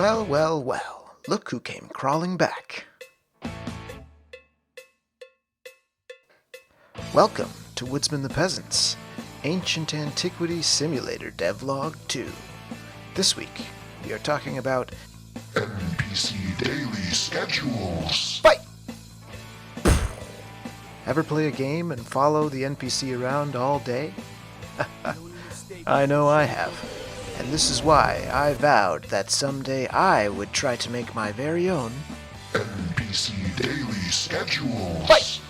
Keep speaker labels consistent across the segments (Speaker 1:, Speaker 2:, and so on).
Speaker 1: Well, well, well, look who came crawling back. Welcome to Woodsman the Peasant's Ancient Antiquity Simulator Devlog 2. This week, we are talking about
Speaker 2: NPC daily schedules.
Speaker 1: Fight! Ever play a game and follow the NPC around all day? I know I have. And this is why I vowed that someday I would try to make my very own
Speaker 2: NPC daily schedules.
Speaker 1: Fight!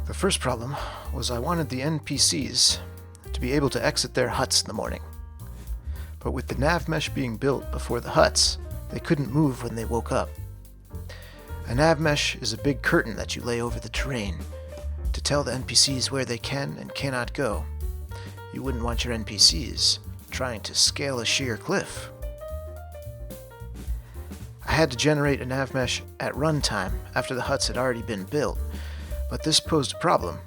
Speaker 1: The first problem was I wanted the NPCs to be able to exit their huts in the morning. But with the nav mesh being built before the huts, they couldn't move when they woke up. A nav mesh is a big curtain that you lay over the terrain to tell the NPCs where they can and cannot go. You wouldn't want your NPCs trying to scale a sheer cliff. I had to generate a nav mesh at runtime after the huts had already been built, but this posed a problem.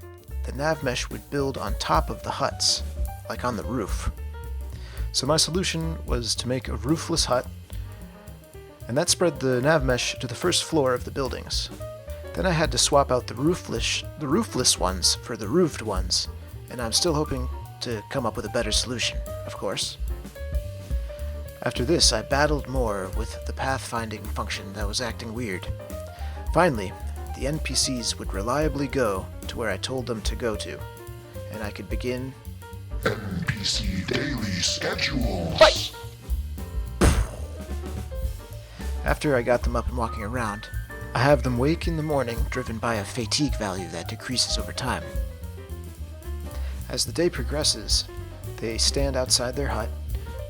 Speaker 1: The nav mesh would build on top of the huts, like on the roof. So my solution was to make a roofless hut, and that spread the nav mesh to the first floor of the buildings. Then I had to swap out the roofless ones for the roofed ones, and I'm still hoping to come up with a better solution, of course. After this, I battled more with the pathfinding function that was acting weird. Finally, the NPCs would reliably go to where I told them to go to, and I could begin
Speaker 2: NPC daily schedules.
Speaker 1: Fight! After I got them up and walking around, I have them wake in the morning driven by a fatigue value that decreases over time. As the day progresses, they stand outside their hut,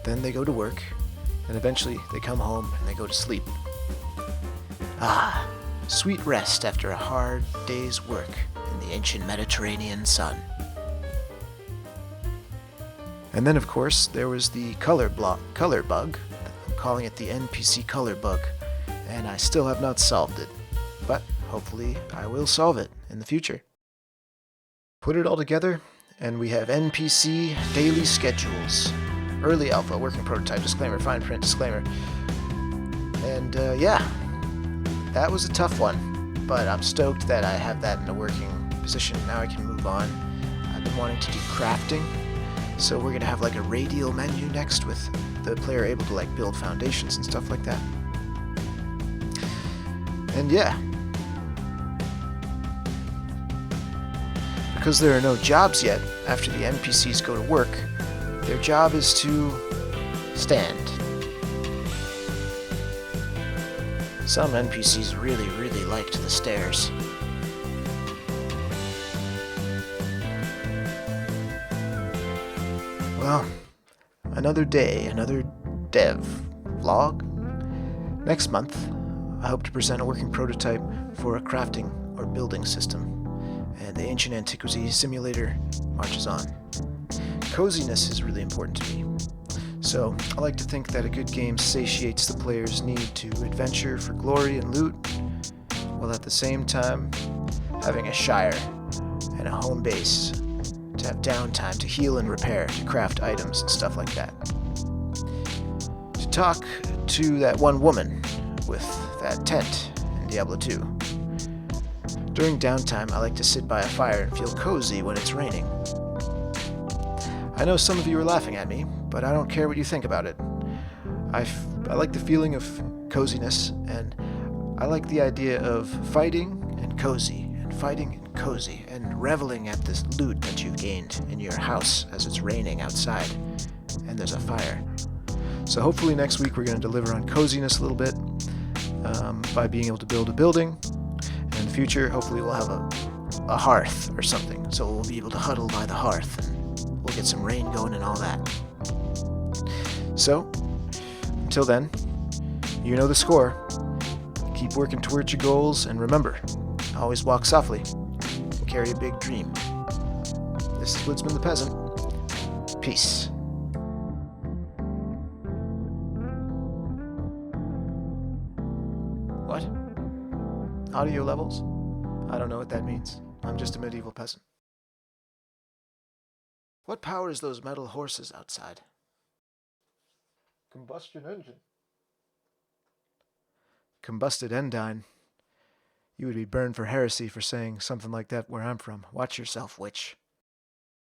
Speaker 1: then they go to work, and eventually they come home and they go to sleep. Ah, sweet rest after a hard day's work in the ancient Mediterranean sun. And then, of course, there was the color bug. I'm calling it the NPC color bug, and I still have not solved it. But hopefully I will solve it in the future. Put it all together, and we have NPC daily schedules. Early alpha, working prototype, disclaimer, fine print, disclaimer. And yeah, that was a tough one, but I'm stoked that I have that in a working position. Now I can move on. I've been wanting to do crafting, so we're gonna have like a radial menu next with the player able to like build foundations and stuff like that. And yeah, because there are no jobs yet after the NPCs go to work, their job is to stand. Some NPCs really liked the stairs. Well, another day, another dev vlog. Next month, I hope to present a working prototype for a crafting or building system, and the Ancient Antiquity Simulator marches on. Coziness is really important to me, so I like to think that a good game satiates the player's need to adventure for glory and loot, while at the same time having a shire and a home base to have downtime to heal and repair, to craft items and stuff like that. To talk to that one woman with that tent in Diablo 2. During downtime, I like to sit by a fire and feel cozy when it's raining. I know some of you are laughing at me, but I don't care what you think about it. I like the feeling of coziness, and I like the idea of fighting and cozy, and fighting and cozy, and reveling at this loot that you've gained in your house as it's raining outside, and there's a fire. So hopefully next week we're going to deliver on coziness a little bit by being able to build a building. And in the future, hopefully we'll have a hearth or something, so we'll be able to huddle by the hearth, and we'll get some rain going and all that. So, until then, you know the score. Keep working towards your goals, and remember, always walk softly and carry a big dream. This is Woodsman the Peasant. Peace. What? Audio levels? I don't know what that means. I'm just a medieval peasant. What powers those metal horses outside?
Speaker 3: Combustion engine.
Speaker 1: Combusted Endine. You would be burned for heresy for saying something like that where I'm from. Watch yourself, witch.